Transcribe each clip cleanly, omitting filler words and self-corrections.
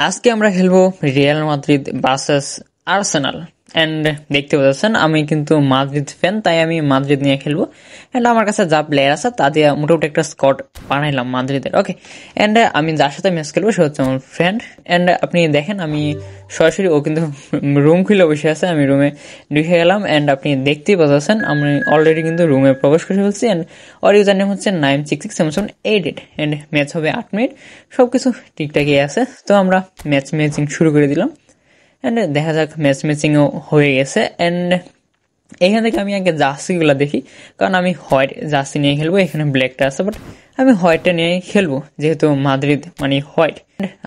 আজকে আমরা খেলবো Real Madrid versus Arsenal. And দেখতে পাচ্ছেন আমি কিন্তু মাদ্রিদ ফ্যান, তাই আমি মাদ্রিদ নিয়ে খেলবো। এন্ড আমার কাছে যা প্লেয়ার আছে তা দিয়ে মোটামুটি একটা স্কোয়াড বানাইলাম মাদ্রিদের। ওকে, এন্ড আমি যার সাথে ম্যাচ খেলবো সে হচ্ছে আমার ফ্রেন্ড। এন্ড আপনি দেখেন আমি সরাসরি, ও কিন্তু রুম খুলে বসে আছে, আমি রুমে ঢুকে গেলাম। এন্ড আপনি দেখতেই পাচ্ছেন আমি অলরেডি কিন্তু রুমে প্রবেশ করে ফেলছি। এন্ড ওর ইউজার নেম হচ্ছে 9667788। এন্ড ম্যাচ হবে 8 মিনিট, সবকিছু ঠিকঠাকই আছে। তো আমরা ম্যাচিং শুরু করে দিলাম। এন্ড দেখা যাক ম্যাচিংও হয়ে গেছে। এন্ড এখান থেকে আমি আগে জার্সিগুলো দেখি, কারণ আমি হোয়াইট জার্সি নিয়ে খেলবো। এখানে ব্ল্যাকটা আছে, বাট আমি হোয়াইটটা নিয়ে খেলবো যেহেতু মাদ্রিদ মানে হোয়াইট।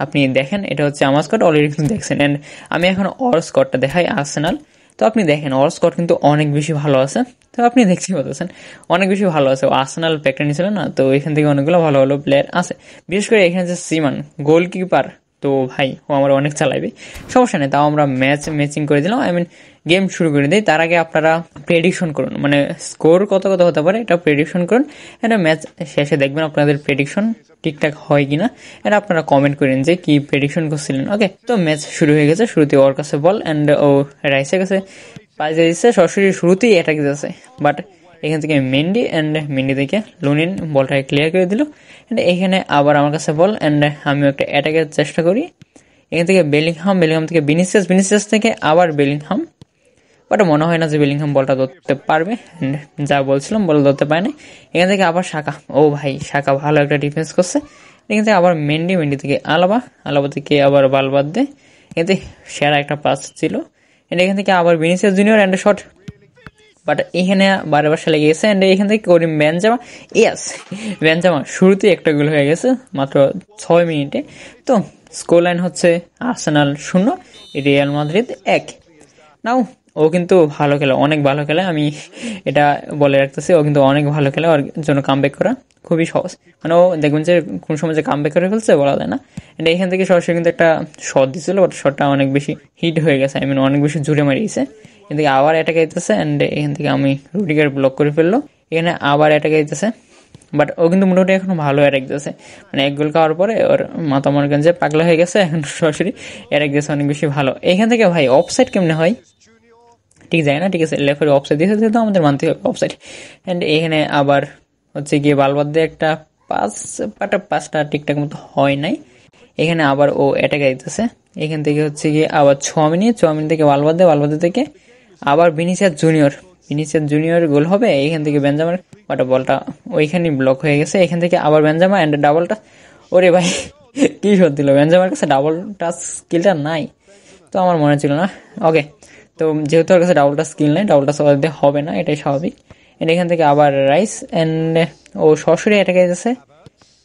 আপনি দেখেন এটা হচ্ছে আমার স্কোয়াড, অলরেডি কিন্তু দেখছেন। এন্ড আমি এখন ওর স্কোয়াডটা দেখাই, আর্সেনাল। তো আপনি দেখেন ওর স্কোয়াড কিন্তু অনেক বেশি ভালো আছে। তো আপনি দেখতেই পাচ্ছেন অনেক বেশি ভালো আছে। ও আর্সেনাল প্যাকটা নিয়েছিল না, তো এখান থেকে অনেকগুলো ভালো ভালো প্লেয়ার আছে। বিশেষ করে এখানে যে সিমান গোলকিপার, তো ভাই ও আমার অনেক চালাইবে, সমস্যা নেই। তাও আমরা ম্যাচিং করে দিলাম, গেম শুরু করে দিই। তার আগে আপনারা প্রেডিকশন করুন, মানে স্কোর কত কত হতে পারে এটা প্রেডিকশন করুন। এটা ম্যাচ শেষে দেখবেন আপনাদের প্রেডিকশন ঠিকঠাক হয় কিনা। এটা আপনারা কমেন্ট করেন যে কি প্রেডিকশন করছিলেন। ওকে, তো ম্যাচ শুরু হয়ে গেছে। শুরুতে ওর কাছে বল, অ্যান্ড ও রাইসের কাছে পাস দিয়ে দিচ্ছে। সরাসরি শুরুতেই অ্যাটাক দিতেছে, বাট এখান থেকে মেন্ডি থেকে লুনিন বলটা ক্লিয়ার করে দিল। অ্যান্ড এখানে আবার আমার কাছে বল, অ্যান্ড আমিও একটা অ্যাটাকের চেষ্টা করি। এখান থেকে বেলিংহাম থেকে ভিনিসিয়াস থেকে আবার বেলিংহাম, বাট মনে হয় না যে বেলিংহাম বলটা ধরতে পারবে। যা বলছিলাম বল ধরতে পারে না। এখান থেকে আবার শাখা, ও ভাই শাখা ভালো একটা ডিফেন্স করছে। এখান থেকে আবার মেন্ডি থেকে আলাবা থেকে আবার বালবাদ দে। এখান থেকে সেরা একটা পাস ছিল। এখান থেকে আবার Vinicius junior and shot, but এখানে বারবার লেগে গেছে। অ্যান্ড এখান থেকে করিম বেনজামা শুরুতেই একটা গোল হয়ে গেছে মাত্র 6 মিনিটে। তো স্কোর লাইন হচ্ছে আর্সেনাল 0, রিয়াল মাদ্রিদ 1। নাও ও কিন্তু ভালো খেলে, অনেক ভালো খেলে, আমি এটা বলে রাখতেছি। ও কিন্তু অনেক ভালো খেলে, ওর জন্য কামব্যাক করা খুবই সহজ। মানে ও দেখবেন যে কোন সময় যে কামব্যাক করে ফেলছে বলা যায় না। এটা এখান থেকে সরাসরি কিন্তু একটা শট দিছিল, বাট শটটা অনেক বেশি হিট হয়ে গেছে, অনেক বেশি জুড়ে মারিয়েছে। এখান থেকে আবার অ্যাটাক আইতেছে, অ্যান্ড এখান থেকে আমি রুডিগার ব্লক করে ফেললো। এখানে আবার অ্যাটাক আইতেছে, বাট ও কিন্তু মোটামুটি এখন ভালো অ্যাটাক দিতেছে। মানে এক গোল খাওয়ার পরে ওর মাথা মনে করেন যে পাগলা হয়ে গেছে, এখন সরাসরি অ্যাটাক দিতেছে অনেক বেশি ভালো। এখান থেকে ভাই অফসাইড কেমনে হয় ঠিক যায় না, ঠিক আছে লেফারি অফসাইড দিয়েছে, তো আমাদের মানতে হবে অফসাইড। অ্যান্ড এখানে আবার হচ্ছে গিয়ে বালবাদ দিয়ে একটা পাসটা ঠিকঠাক মতো হয় নাই। এখানে আবার ও অ্যাটাক আইতেছে। এখান থেকে হচ্ছে গিয়ে আবার 6 মিনিট থেকে বালবাদ থেকে আবার ভিনিসিয়াস জুনিয়র গোল হবে। এখান থেকে বেনজামার বলটা ওইখানেই ব্লক হয়ে গেছে। এখান থেকে আবার বেনজামা অ্যান্ড ডাবলটা, ওরে ভাই কি শট দিল! বেনজামার কাছে ডাবল টাচ স্কিলটা নাই, তো আমার মনে ছিল না। ওকে, তো যেহেতু ওর কাছে ডাবল টাচ স্কিল নাই, ডাবল টাচ হবে না, এটাই স্বাভাবিক। এখান থেকে আবার রাইস, অ্যান্ড ও সরাসরি অ্যাটাক আইতেছে।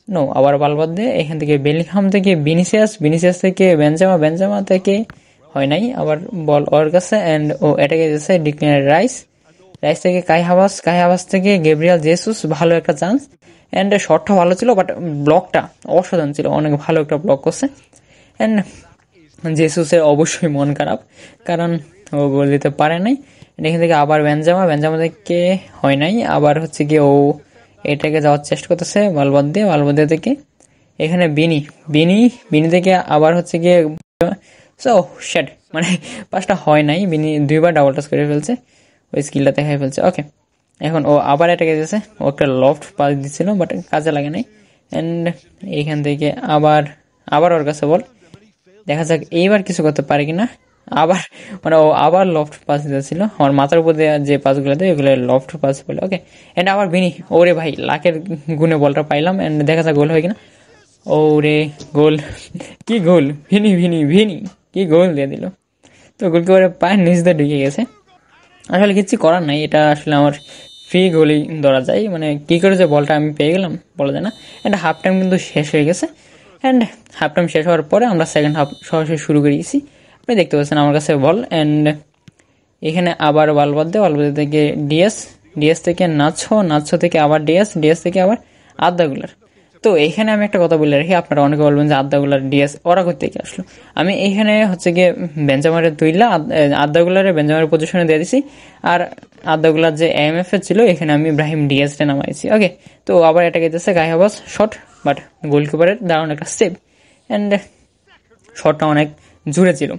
নো, আবার বালবাদ দিয়ে এখান থেকে বেলিংহাম থেকে ভিনিসিয়াস থেকে বেনজামা থেকে হয় নাই, আবার বল ওর কাছে। অ্যান্ড ও অ্যাটাক আইতেছে ডিক্লাইন রাইস থেকে কাই হাভাস থেকে গেব্রিয়াল জেসুস, ভালো একটা চান্স। অ্যান্ড শটটা ভালো ছিল, বাট ব্লকটা অসাধারণ ছিল, অনেক ভালো একটা ব্লক করছে। অ্যান্ড জেসুসের অবশ্যই মন খারাপ, কারণ ও গোল দিতে পারে নাই। এখান থেকে আবার বেনজামা থেকে হয় নাই, আবার হচ্ছে গিয়ে ও এটাকে যাওয়ার চেষ্টা করতেছে বালবাদ দিয়ে থেকে। এখানে বিনি থেকে আবার হচ্ছে গিয়ে মানে পাসটা হয় নাই। বিনি 2বার ডাবল টাচ করে ফেলছে, ওই স্কিলটা দেখাই ফেলছে। ওকে, এখন ও আবার অ্যাটাক দিয়েছে। ও একটা লফট পাস দিচ্ছিল, বাট কাজে লাগে নাই। অ্যান্ড এইখান থেকে আবার ওর কাছে বল, দেখা যাক এইবার কিছু করতে পারে কিনা। আবার মানে ও আবার লফট পাস দিতেছিল, আমার মাথার উপর দিয়ে যে পাসগুলো দেয় ওগুলো লফট পাস বলে। ওকে, এন্ড আবার বিনি, ওরে ভাই লাখের গুণে বলটা পাইলাম। এন্ড দেখা যাক গোল হয় কিনা। ওরে গোল, কি গোল! ভিনি কি গোল দিয়ে দিল! তো গোলকিপারের পায়ের নিচ দিয়ে ঢুকে গেছে। আসলে কিছু করার নাই, এটা আসলে আমার ফ্রি গোলই ধরা যায়। মানে কি করে যে বলটা আমি পেয়ে গেলাম বলা যায় না। অ্যান্ড হাফ টাইম কিন্তু শেষ হয়ে গেছে। অ্যান্ড হাফ টাইম শেষ হওয়ার পরে আমরা সেকেন্ড হাফ সরাসরি শুরু করে গেছি। আপনি দেখতে পাচ্ছেন আমার কাছে বল। অ্যান্ড এখানে আবার বালবাদ থেকে ডিএস থেকে নাচো থেকে আবার ডিএস থেকে আবার আদ্দাগুলার। তো এখানে আমি একটা কথা বলে রাখি, আপনারা অনেকে বলবেন যে আদ্দাগুলার ডিএস ওরা করতে গিয়ে আসলো। আমি এখানে হচ্ছে গিয়ে বেঞ্জামারের আদ্দাগুলারে বেঞ্জামারের পজিশনে দিয়ে দিছি। আর আদ্দাগুলার যে এমএফ এ ছিল এখানে আমি ইব্রাহিম ডিএসটা নামাইছি। ওকে, তো আবার এটা গেছে গায়ে হাবাস শট, বাট গোলকিপারের দারুণ একটা সেভ। অ্যান্ড শটটা অনেক জুড়ে ছিল।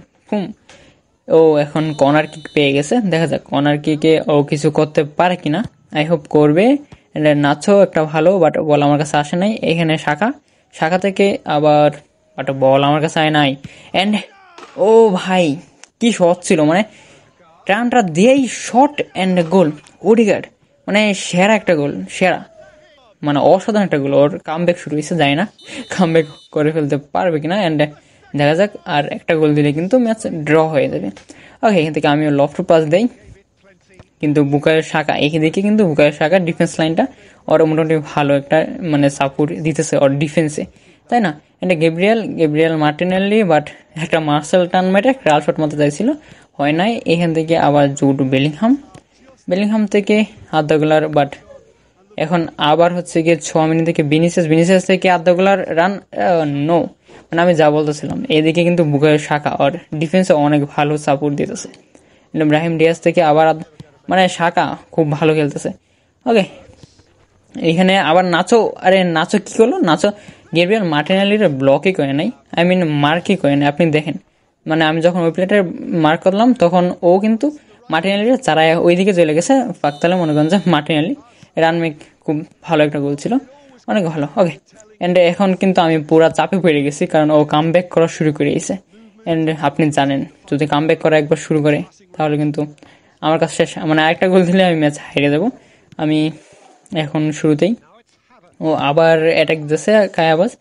ও এখন কর্নার কিক পেয়ে গেছে, দেখা যাক কর্নার কিকে ও কিছু করতে পারে কিনা। আই হোপ করবে। নাচো একটা ভালো, বাট বল আমার কাছে আসে নাই। এখানে শাখা থেকে আবার বাট বল আমার কাছে আয় নাই। অ্যান্ড ও ভাই কি শট ছিল, মানে টানটা দিয়েই শট অ্যান্ড গোল। ওডিগার্ড মানে সেরা একটা গোল, সেরা মানে অসাধারণ একটা গোল। ওর কামব্যাক শুরু হয়েছে, যায় না কামব্যাক করে ফেলতে পারবে কিনা। অ্যান্ড দেখা যাক, আর একটা গোল দিলে কিন্তু ম্যাচ ড্র হয়ে যাবে। ওকে, এখান থেকে আমি লফট পাস দেই, কিন্তু বুকায়ের শাখা এদিকে কিন্তু বুকায়ের শাখা ডিফেন্স লাইনটা ওর মোটামুটি ভালো একটা মানে সাপোর্ট দিতেছে ওর ডিফেন্সে, তাই না। এটা গেব্রিয়েল মার্টিনেলি, বাট একটা মার্সেল টান মেটে ক্রাল শট মতো চাইছিল, হয় নাই। এখান থেকে আবার জুড বেলিংহাম থেকে আর্দাগুলার, বাট এখন আবার হচ্ছে গিয়ে 6 মিনিট থেকে ভিনিসিয়াস থেকে আর্দাগুলার রান নো, মানে আমি যা বলতেছিলাম এদিকে কিন্তু বুকায়ের শাখা ওর ডিফেন্সে অনেক ভালো সাপোর্ট দিতেছে। ব্রাহিম ডিয়াজ থেকে আবার মানে শাখা খুব ভালো খেলতেছে। ওকে, এখানে আবার নাচো কি করলো, গেব্রিয়েল মার্টিনেলির ব্লকই করে নাই, আই মিন মার্কই করে নাই। আপনি দেখেন, মানে আমি যখন ওই প্লেটার মার্ক করলাম তখন ও কিন্তু মার্টিনেলির চারায় ওইদিকে চলে গেছে পাকতালে, মনে করেন যে মার্টিনেলি রানমেক খুব ভালো একটা গোল ছিল, অনেক ভালো। ওকে, অ্যান্ড এখন কিন্তু আমি পুরা চাপে পড়ে গেছি, কারণ ও কামব্যাক করা শুরু করে গেছে। অ্যান্ড আপনি জানেন যদি কামব্যাক করা একবার শুরু করে তাহলে কিন্তু আমার কাছে শেষ, মানে আরেকটা গোল দিলে আমি ম্যাচ হেরে যাব। আমি এখন শুরুতেই ও আবার অ্যাটাক দিতেছে কায়াবাজ,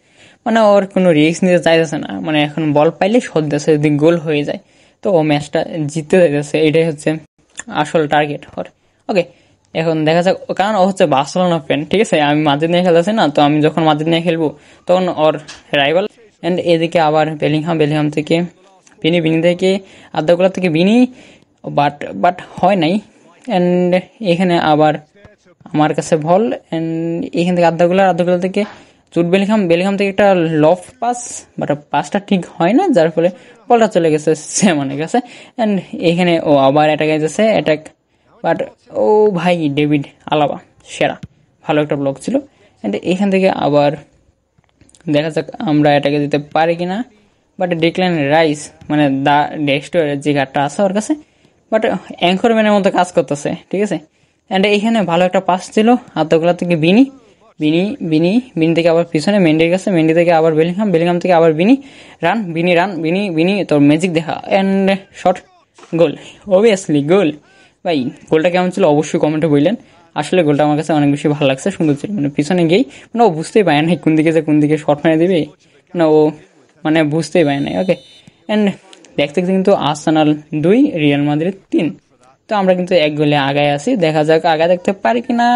মানে ওর কোনো রিস্ক নিতে চাইতেছে না, মানে এখন বল পাইলে শট দিতেছে, যদি গোল হয়ে যায় তো ও ম্যাচটা জিততে চাইতেছে, এটাই হচ্ছে আসল টার্গেট ওর। ওকে, এখন দেখা যাক, কারণ ও হচ্ছে বার্সেলোনা ফ্যান, ঠিক আছে। আমি মাদ্রিদ নিয়ে খেলতেছি না, তো আমি যখন মাদ্রিদ নিয়ে খেলবো তখন ওর রাইভাল। অ্যান্ড এদিকে আবার বেলিংহাম থেকে বিনি থেকে আর্দাগুলা থেকে বিনি, বাট হয় নাই। অ্যান্ড এখানে আবার আমার কাছে বল, অ্যান্ড এখান থেকে আর্দাগুলা থেকে জুড বেলিংহাম থেকে একটা লফ পাস, বাট পাসটা ঠিক হয় না, যার ফলে বলটা চলে গেছে সেমানের কাছে। অ্যান্ড এখানে ও আবার অ্যাটাক, বাট ও ভাই ডেভিড আলাবা সেরা, ভালো একটা ব্লক ছিল। অ্যান্ড এখান থেকে আবার দেখা যাক আমরা এটাকে দিতে পারি কিনা, বাট ডিক্লাইন রাইস মানে দা ডেস্ট্রয়ের যে কার্ডটা আছে ওর কাছে, বাট অ্যাঙ্করম্যানের মতো কাজ করতেছে, ঠিক আছে। অ্যান্ড এখানে ভালো একটা পাস ছিল আর্দাগুলা থেকে বিনি থেকে আবার পিছনে মেন্ডির কাছে, মেন্ডি থেকে আবার বেলিংহাম থেকে আবার বিনি তোর ম্যাজিক দেখা। অ্যান্ড শট, গোল, অবভিয়াসলি গোল। ভাই গোলটা কেমন ছিল অবশ্যই কমেন্টে বললেন। আসলে গোলটা আমার কাছে অনেক বেশি ভালো লাগছে, সুন্দর ছিল, মানে পিছনে গিয়েই মানে ও বুঝতেই পারে নাই কোন দিকে শট মেরে দিবে, না ও মানে বুঝতেই পারে নাই। ওকে, অ্যান্ড দেখতে কিন্তু আর্সেনাল 2 রিয়াল মাদ্রিদ 3, তো আমরা কিন্তু 1 গোলে আগায় আছি, দেখা যাক আগায় দেখতে পারি কিনা।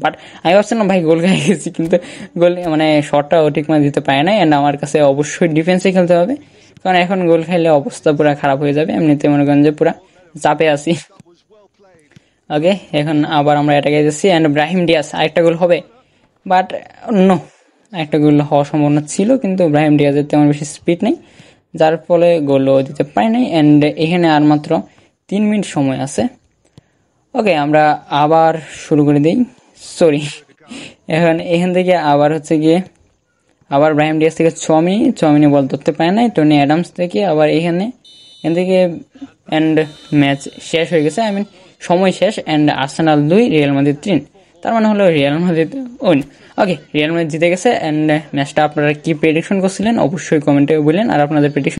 বাট আমি ভাবছিলাম ভাই গোল খেয়ে গেছি, কিন্তু গোল মানে শটটা ও ঠিক মানে দিতে পারে নাই। অ্যান্ড আমার কাছে অবশ্যই ডিফেন্সে খেলতে হবে, কারণ এখন গোল খাইলে অবস্থা পুরা খারাপ হয়ে যাবে, এমনিতে মনে করেন যে পুরা চাপে আছি। ওকে, এখন আবার আমরা এটা গেছি, অ্যান্ড ব্রাহিম ডিয়াজ আরেকটা গোল হবে, বাট নো, একটা গোল হওয়ার সম্ভাবনা ছিল, কিন্তু ব্রাহিম ডিয়াজের তেমন বেশি স্পিড নেই, যার ফলে গোলও দিতে পারি নাই। অ্যান্ড এখানে আর মাত্র 3 মিনিট সময় আছে। ওকে, আমরা আবার শুরু করে দিই, সরি। এখান থেকে আবার হচ্ছে গিয়ে আবার ব্রাহিম ডিয়াজ থেকে 6 মিনিট বল ধরতে পারে নাই, টনি অ্যাডামস থেকে আবার এখান থেকে অ্যান্ড ম্যাচ শেষ হয়ে গেছে, আই মিন সময় শেষ। অ্যান্ড আর্সেনাল 2 রিয়াল মাদ্রিদ 3, তার মানে হলো রিয়াল মাদ্রিদ উইন। ওকে, রিয়াল মাদ্রিদ জিতে গেছে। অ্যান্ড ম্যাচটা আপনারা কি প্রেডিকশন করছিলেন অবশ্যই কমেন্টে বললেন, আর আপনাদের প্রেডিকশন